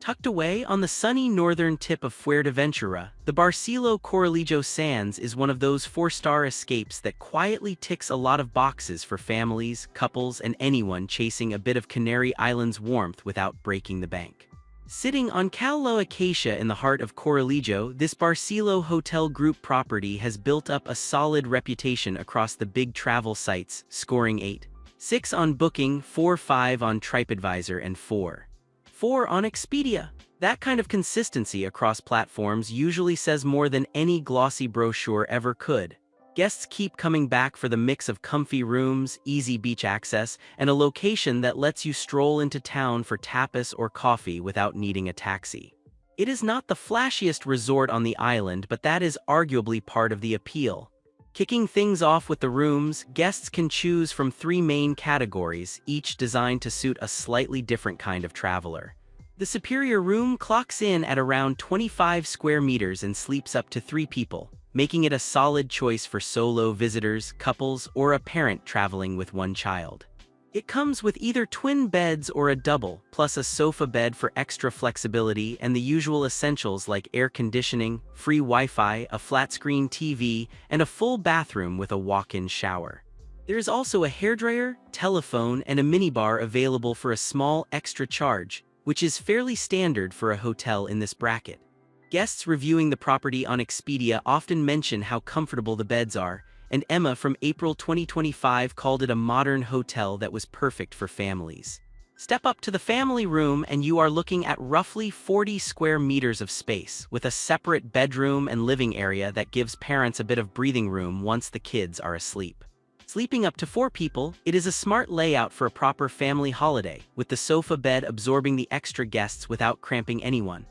Tucked away on the sunny northern tip of Fuerteventura, the Barceló Corralejo Sands is one of those four-star escapes that quietly ticks a lot of boxes for families, couples, and anyone chasing a bit of Canary Islands warmth without breaking the bank. Sitting on Callo Acacia in the heart of Corralejo, this Barceló Hotel Group property has built up a solid reputation across the big travel sites, scoring 8.6 on Booking, 4.5 on TripAdvisor, and 4.4 on Expedia. That kind of consistency across platforms usually says more than any glossy brochure ever could. Guests keep coming back for the mix of comfy rooms, easy beach access, and a location that lets you stroll into town for tapas or coffee without needing a taxi. It is not the flashiest resort on the island, but that is arguably part of the appeal. Kicking things off with the rooms, guests can choose from 3 main categories, each designed to suit a slightly different kind of traveler. The superior room clocks in at around 25 square meters and sleeps up to 3 people, making it a solid choice for solo visitors, couples, or a parent traveling with 1 child. It comes with either twin beds or a double, plus a sofa bed for extra flexibility and the usual essentials like air conditioning, free Wi-Fi, a flat-screen TV, and a full bathroom with a walk-in shower. There is also a hairdryer, telephone, and a minibar available for a small extra charge, which is fairly standard for a hotel in this bracket. Guests reviewing the property on Expedia often mention how comfortable the beds are, and Emma from April 2025 called it a modern hotel that was perfect for families. Step up to the family room and you are looking at roughly 40 square meters of space, with a separate bedroom and living area that gives parents a bit of breathing room once the kids are asleep. Sleeping up to 4 people, it is a smart layout for a proper family holiday, with the sofa bed absorbing the extra guests without cramping anyone.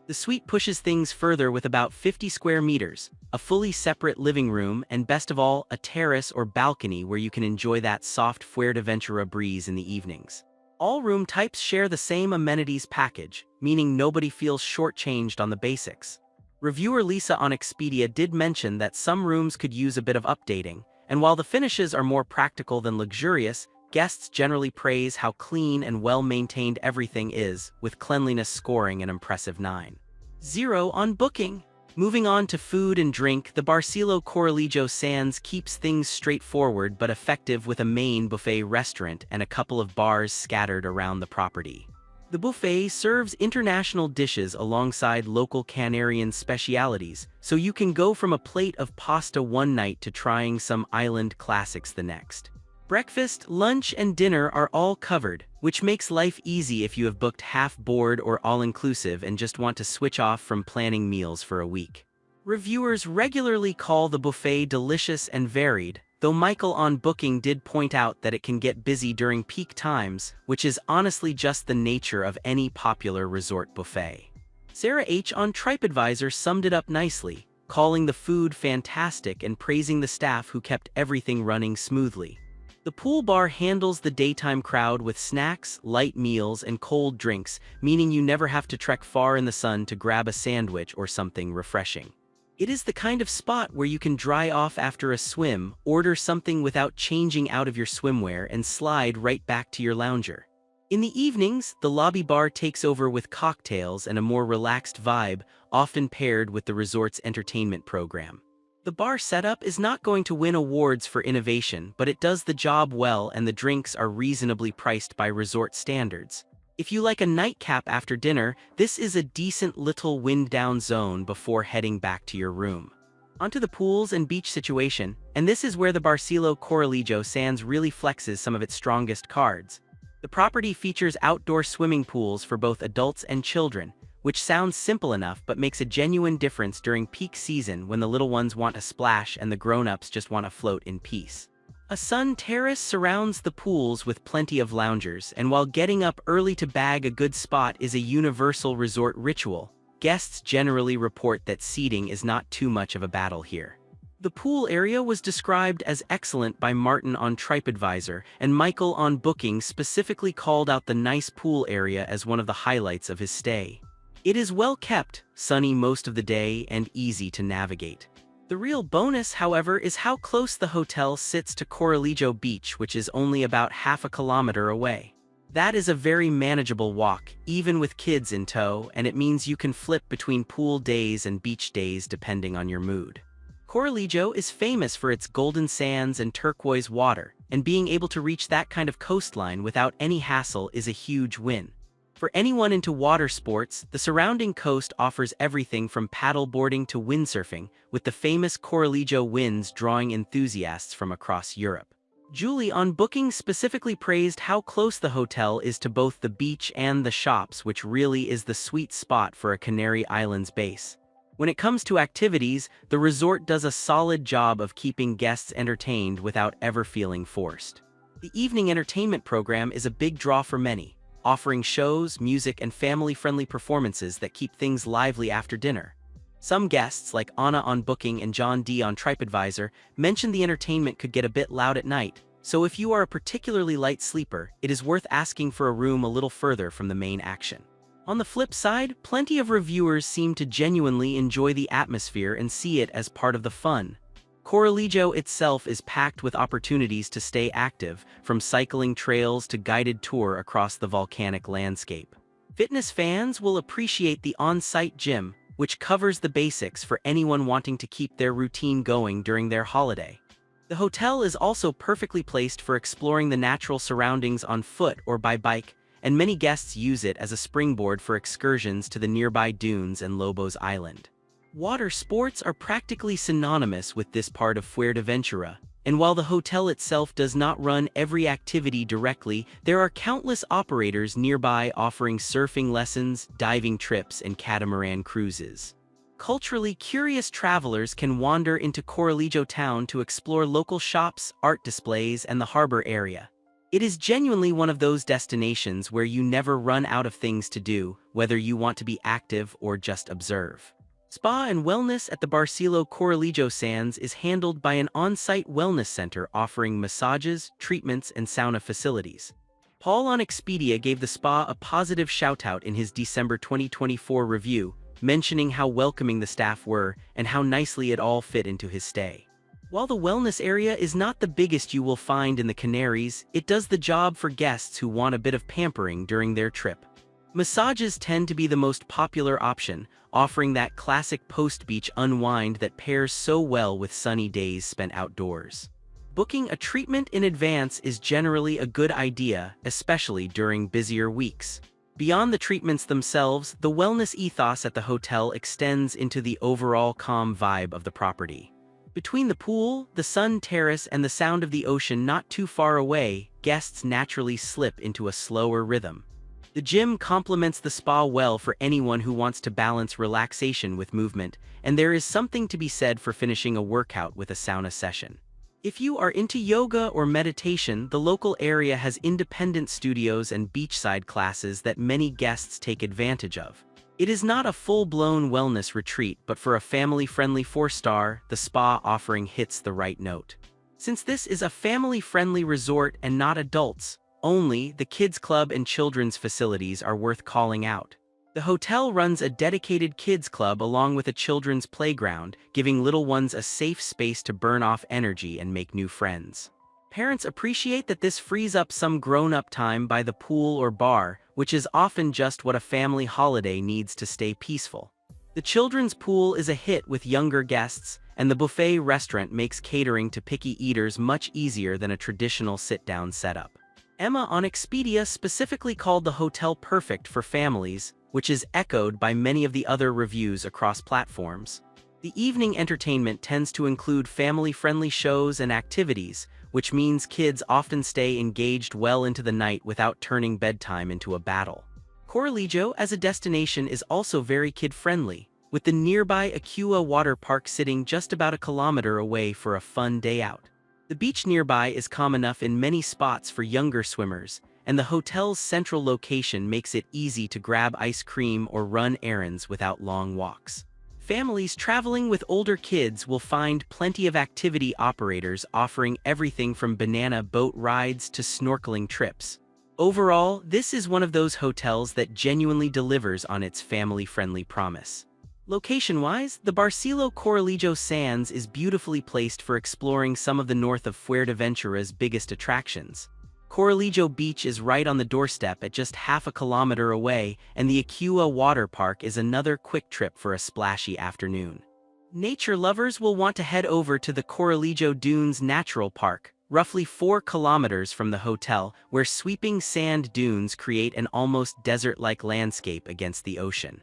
The suite pushes things further with about 50 square meters, a fully separate living room, and best of all, a terrace or balcony where you can enjoy that soft Fuerteventura breeze in the evenings. All room types share the same amenities package, meaning nobody feels shortchanged on the basics. Reviewer Lisa on Expedia did mention that some rooms could use a bit of updating, and while the finishes are more practical than luxurious, guests generally praise how clean and well-maintained everything is, with cleanliness scoring an impressive 9.0 on Booking. Moving on to food and drink, the Barceló Corralejo Sands keeps things straightforward but effective with a main buffet restaurant and a couple of bars scattered around the property. The buffet serves international dishes alongside local Canarian specialities, so you can go from a plate of pasta one night to trying some island classics the next. Breakfast, lunch, and dinner are all covered, which makes life easy if you have booked half-board or all-inclusive and just want to switch off from planning meals for a week. Reviewers regularly call the buffet delicious and varied, though Michael on Booking did point out that it can get busy during peak times, which is honestly just the nature of any popular resort buffet. Sarah H. on TripAdvisor summed it up nicely, calling the food fantastic and praising the staff who kept everything running smoothly. The pool bar handles the daytime crowd with snacks, light meals, and cold drinks, meaning you never have to trek far in the sun to grab a sandwich or something refreshing. It is the kind of spot where you can dry off after a swim, order something without changing out of your swimwear, and slide right back to your lounger. In the evenings, the lobby bar takes over with cocktails and a more relaxed vibe, often paired with the resort's entertainment program. The bar setup is not going to win awards for innovation, but it does the job well, and the drinks are reasonably priced by resort standards. If you like a nightcap after dinner, this is a decent little wind-down zone before heading back to your room. Onto the pools and beach situation, and this is where the Barceló Corralejo Sands really flexes some of its strongest cards. The property features outdoor swimming pools for both adults and children, which sounds simple enough but makes a genuine difference during peak season when the little ones want a splash and the grown-ups just want to float in peace. A sun terrace surrounds the pools with plenty of loungers, and while getting up early to bag a good spot is a universal resort ritual, guests generally report that seating is not too much of a battle here. The pool area was described as excellent by Martin on TripAdvisor, and Michael on Booking specifically called out the nice pool area as one of the highlights of his stay. It is well kept, sunny most of the day, and easy to navigate. The real bonus, however, is how close the hotel sits to Corralejo Beach, which is only about half a kilometer away. That is a very manageable walk, even with kids in tow, and it means you can flip between pool days and beach days depending on your mood. Corralejo is famous for its golden sands and turquoise water, and being able to reach that kind of coastline without any hassle is a huge win. For anyone into water sports, the surrounding coast offers everything from paddleboarding to windsurfing, with the famous Corralejo winds drawing enthusiasts from across Europe. Julie on Booking specifically praised how close the hotel is to both the beach and the shops, which really is the sweet spot for a Canary Islands base. When it comes to activities, the resort does a solid job of keeping guests entertained without ever feeling forced. The evening entertainment program is a big draw for many, offering shows, music, and family-friendly performances that keep things lively after dinner. Some guests, like Anna on Booking and John D on TripAdvisor, mentioned the entertainment could get a bit loud at night, so if you are a particularly light sleeper, it is worth asking for a room a little further from the main action. On the flip side, plenty of reviewers seem to genuinely enjoy the atmosphere and see it as part of the fun. Corralejo itself is packed with opportunities to stay active, from cycling trails to guided tour across the volcanic landscape. Fitness fans will appreciate the on-site gym, which covers the basics for anyone wanting to keep their routine going during their holiday. The hotel is also perfectly placed for exploring the natural surroundings on foot or by bike, and many guests use it as a springboard for excursions to the nearby dunes and Lobos Island. Water sports are practically synonymous with this part of Fuerteventura, and while the hotel itself does not run every activity directly, there are countless operators nearby offering surfing lessons, diving trips, and catamaran cruises. Culturally curious travelers can wander into Corralejo town to explore local shops, art displays, and the harbor area. It is genuinely one of those destinations where you never run out of things to do, whether you want to be active or just observe. Spa and wellness at the Barceló Corralejo Sands is handled by an on-site wellness center offering massages, treatments, and sauna facilities. Paul on Expedia gave the spa a positive shout-out in his December 2024 review, mentioning how welcoming the staff were and how nicely it all fit into his stay. While the wellness area is not the biggest you will find in the Canaries, it does the job for guests who want a bit of pampering during their trip. Massages tend to be the most popular option, offering that classic post-beach unwind that pairs so well with sunny days spent outdoors. Booking a treatment in advance is generally a good idea, especially during busier weeks. Beyond the treatments themselves, the wellness ethos at the hotel extends into the overall calm vibe of the property. Between the pool, the sun terrace, and the sound of the ocean not too far away, guests naturally slip into a slower rhythm. The gym complements the spa well for anyone who wants to balance relaxation with movement, and there is something to be said for finishing a workout with a sauna session. If you are into yoga or meditation, the local area has independent studios and beachside classes that many guests take advantage of. It is not a full-blown wellness retreat, but for a family-friendly 4-star, the spa offering hits the right note. Since this is a family-friendly resort and not adults only, the kids club and children's facilities are worth calling out. The hotel runs a dedicated kids club along with a children's playground, giving little ones a safe space to burn off energy and make new friends. Parents appreciate that this frees up some grown-up time by the pool or bar, which is often just what a family holiday needs to stay peaceful. The children's pool is a hit with younger guests, and the buffet restaurant makes catering to picky eaters much easier than a traditional sit-down setup. Emma on Expedia specifically called the hotel perfect for families, which is echoed by many of the other reviews across platforms. The evening entertainment tends to include family-friendly shows and activities, which means kids often stay engaged well into the night without turning bedtime into a battle. Corralejo as a destination is also very kid-friendly, with the nearby Aqua water park sitting just about a kilometer away for a fun day out. The beach nearby is calm enough in many spots for younger swimmers, and the hotel's central location makes it easy to grab ice cream or run errands without long walks. Families traveling with older kids will find plenty of activity operators offering everything from banana boat rides to snorkeling trips. Overall, this is one of those hotels that genuinely delivers on its family-friendly promise. Location-wise, the Barceló Corralejo Sands is beautifully placed for exploring some of the north of Fuerteventura's biggest attractions. Corralejo Beach is right on the doorstep at just half a kilometer away, and the Aqua Water Park is another quick trip for a splashy afternoon. Nature lovers will want to head over to the Corralejo Dunes Natural Park, roughly 4 kilometers from the hotel, where sweeping sand dunes create an almost desert-like landscape against the ocean.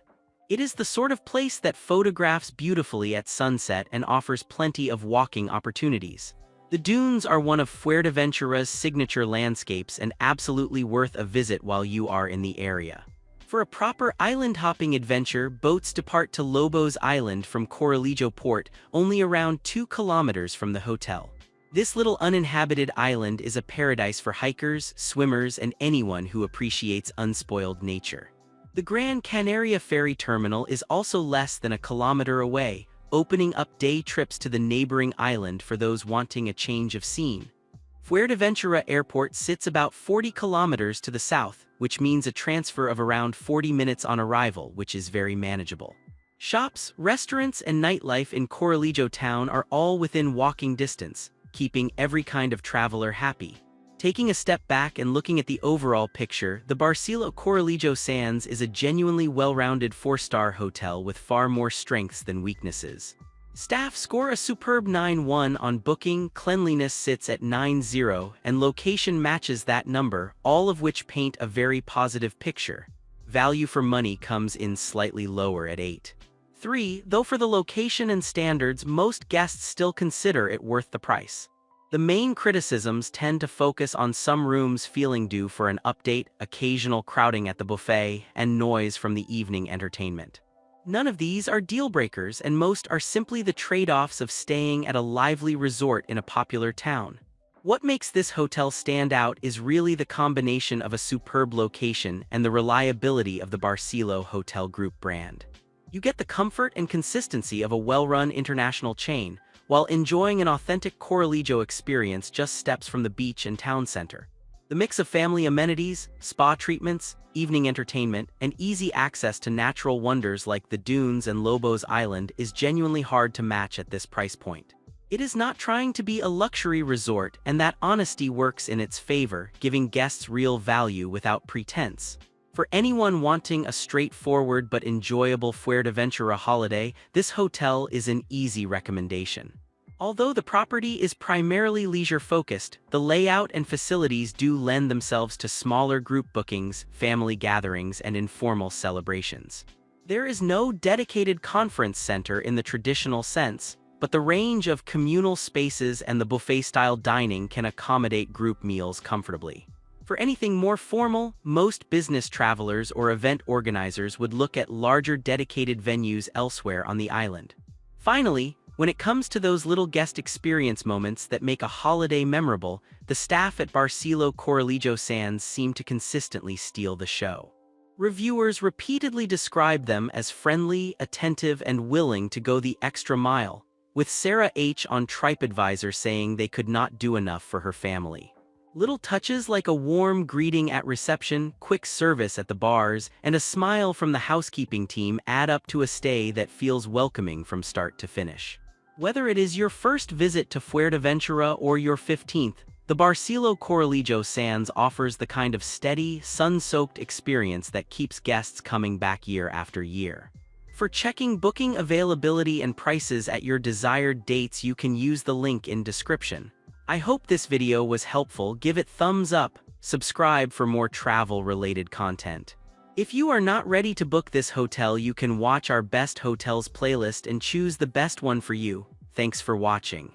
It is the sort of place that photographs beautifully at sunset and offers plenty of walking opportunities. The dunes are one of Fuerteventura's signature landscapes and absolutely worth a visit while you are in the area. For a proper island-hopping adventure, boats depart to Lobos Island from Corralejo Port, only around 2 kilometers from the hotel. This little uninhabited island is a paradise for hikers, swimmers, and anyone who appreciates unspoiled nature. The Gran Canaria ferry terminal is also less than a kilometer away, opening up day trips to the neighboring island for those wanting a change of scene. Fuerteventura Airport sits about 40 kilometers to the south, which means a transfer of around 40 minutes on arrival, which is very manageable. Shops, restaurants, and nightlife in Corralejo town are all within walking distance, keeping every kind of traveler happy. Taking a step back and looking at the overall picture, the Barceló Corralejo Sands is a genuinely well-rounded 4-star hotel with far more strengths than weaknesses. Staff score a superb 9.1 on booking, cleanliness sits at 9.0, and location matches that number, all of which paint a very positive picture. Value for money comes in slightly lower at 8.3, though for the location and standards, most guests still consider it worth the price. The main criticisms tend to focus on some rooms feeling due for an update, occasional crowding at the buffet, and noise from the evening entertainment. None of these are deal-breakers, and most are simply the trade-offs of staying at a lively resort in a popular town. What makes this hotel stand out is really the combination of a superb location and the reliability of the Barceló Hotel Group brand. You get the comfort and consistency of a well-run international chain, while enjoying an authentic Corralejo experience just steps from the beach and town center. The mix of family amenities, spa treatments, evening entertainment, and easy access to natural wonders like the dunes and Lobos Island is genuinely hard to match at this price point. It is not trying to be a luxury resort, and that honesty works in its favor, giving guests real value without pretense. For anyone wanting a straightforward but enjoyable Fuerteventura holiday, this hotel is an easy recommendation. Although the property is primarily leisure-focused, the layout and facilities do lend themselves to smaller group bookings, family gatherings, and informal celebrations. There is no dedicated conference center in the traditional sense, but the range of communal spaces and the buffet-style dining can accommodate group meals comfortably. For anything more formal, most business travelers or event organizers would look at larger dedicated venues elsewhere on the island. Finally, when it comes to those little guest experience moments that make a holiday memorable, the staff at Barceló Corralejo Sands seem to consistently steal the show. Reviewers repeatedly describe them as friendly, attentive, and willing to go the extra mile, with Sarah H. on TripAdvisor saying they could not do enough for her family. Little touches like a warm greeting at reception, quick service at the bars, and a smile from the housekeeping team add up to a stay that feels welcoming from start to finish. Whether it is your first visit to Fuerteventura or your 15th, the Barceló Corralejo Sands offers the kind of steady, sun-soaked experience that keeps guests coming back year after year. For checking booking availability and prices at your desired dates, you can use the link in description. I hope this video was helpful. Give it thumbs up, subscribe for more travel-related content. If you are not ready to book this hotel, you can watch our best hotels playlist and choose the best one for you. Thanks for watching.